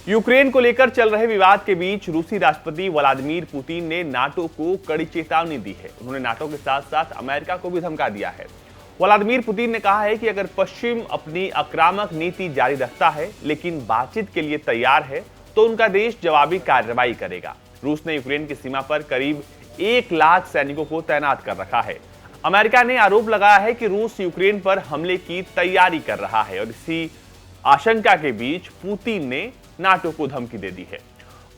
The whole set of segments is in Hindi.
यूक्रेन को लेकर चल रहे विवाद के बीच रूसी राष्ट्रपति व्लादिमीर पुतिन ने नाटो को कड़ी चेतावनी दी है। उन्होंने नाटो के साथ साथ अमेरिका को भी धमका दिया है। व्लादिमीर पुतिन ने कहा है कि अगर पश्चिम अपनी आक्रामक नीति जारी रखता है लेकिन बातचीत के लिए तैयार है तो उनका देश जवाबी कार्रवाई करेगा। रूस ने यूक्रेन की सीमा पर करीब 1 लाख सैनिकों को तैनात कर रखा है। अमेरिका ने आरोप लगाया है कि रूस यूक्रेन पर हमले की तैयारी कर रहा है और इसी आशंका के बीच पुतिन ने नाटो को धमकी दे दी है।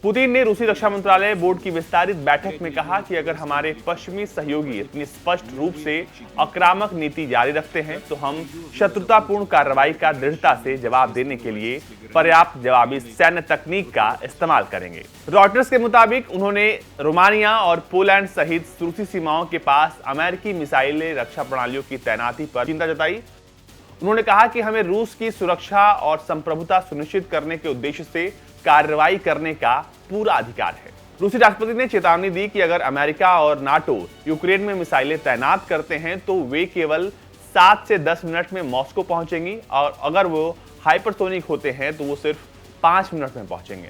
पुतिन ने रूसी रक्षा मंत्रालय बोर्ड की विस्तारित बैठक में कहा कि अगर हमारे पश्चिमी सहयोगी इतनी स्पष्ट रूप से आक्रामक नीति जारी रखते हैं तो हम शत्रुतापूर्ण कार्रवाई का दृढ़ता से जवाब देने के लिए पर्याप्त जवाबी सैन्य तकनीक का इस्तेमाल करेंगे। रॉयटर्स के मुताबिक उन्होंने रोमानिया और पोलैंड सहित रूसी सीमाओं के पास अमेरिकी मिसाइलें रक्षा प्रणालियों की तैनाती पर चिंता जताई। उन्होंने कहा कि हमें रूस की सुरक्षा और संप्रभुता सुनिश्चित करने के उद्देश्य से कार्रवाई करने का पूरा अधिकार है। रूसी राष्ट्रपति ने चेतावनी दी कि अगर अमेरिका और नाटो यूक्रेन में मिसाइलें तैनात करते हैं तो वे केवल 7 से 10 मिनट में मॉस्को पहुंचेंगी और अगर वो हाइपरसोनिक होते हैं तो वो सिर्फ 5 मिनट में पहुंचेंगे।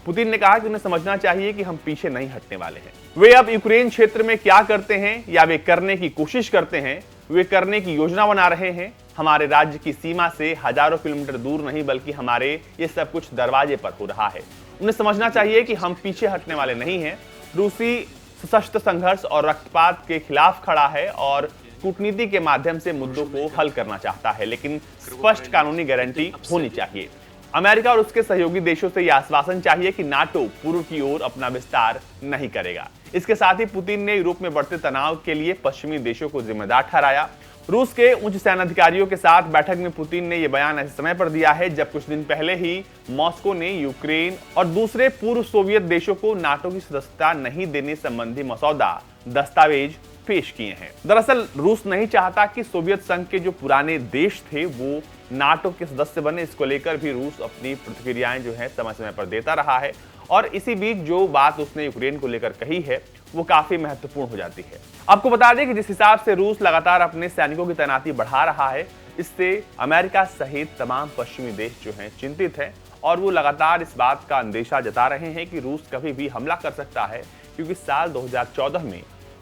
पुतिन ने कहा कि उन्हें समझना चाहिए कि हम पीछे नहीं हटने वाले हैं। वे अब यूक्रेन क्षेत्र में क्या करते हैं या वे करने की कोशिश करते हैं, वे करने की योजना बना रहे हैं, हमारे राज्य की सीमा से हजारों किलोमीटर दूर नहीं बल्कि हमारे ये सब कुछ दरवाजे पर हो रहा है। उन्हें समझना चाहिए कि हम पीछे हटने वाले नहीं हैं। रूसी सशस्त्र संघर्ष और रक्तपात के खिलाफ खड़ा है और कूटनीति के माध्यम से मुद्दों को हल करना चाहता है, लेकिन स्पष्ट कानूनी गारंटी होनी चाहिए। अमेरिका और उसके सहयोगी देशों से यह आश्वासन चाहिए कि नाटो पूर्व की ओर अपना विस्तार नहीं करेगा। इसके साथ ही पुतिन ने यूरोप में बढ़ते तनाव के लिए पश्चिमी देशों को जिम्मेदार ठहराया। रूस के उच्च सैन्य अधिकारियों के साथ बैठक में पुतिन ने यह बयान ऐसे समय पर दिया है जब कुछ दिन पहले ही मॉस्को ने यूक्रेन और दूसरे पूर्व सोवियत देशों को नाटो की सदस्यता नहीं देने संबंधी मसौदा दस्तावेज पेश किए हैं। दरअसल रूस नहीं चाहता कि सोवियत संघ के जो पुराने देश थे वो नाटो के सदस्य बने। इसको लेकर भी रूस अपनी प्रतिक्रियाएं जो है समय समय पर देता रहा है और इसी बीच जो बात उसने यूक्रेन को लेकर कही है वो काफी महत्वपूर्ण हो जाती है। आपको बता दें कि जिस हिसाब से रूस लगातार अपने सैनिकों की तैनाती बढ़ा रहा है, इससे अमेरिका सहित तमाम पश्चिमी देश जो हैं चिंतित हैं और वो लगातार इस बात का अंदेशा जता रहे हैं कि रूस कभी भी हमला कर सकता है, क्योंकि साल 2014 में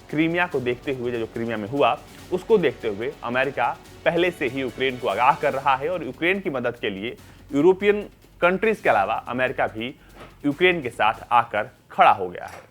क्रीमिया को देखते हुए, जो क्रीमिया में हुआ उसको देखते हुए अमेरिका पहले से ही यूक्रेन को आगाह कर रहा है और यूक्रेन की मदद के लिए यूरोपियन कंट्रीज के अलावा अमेरिका भी यूक्रेन के साथ आकर खड़ा हो गया है।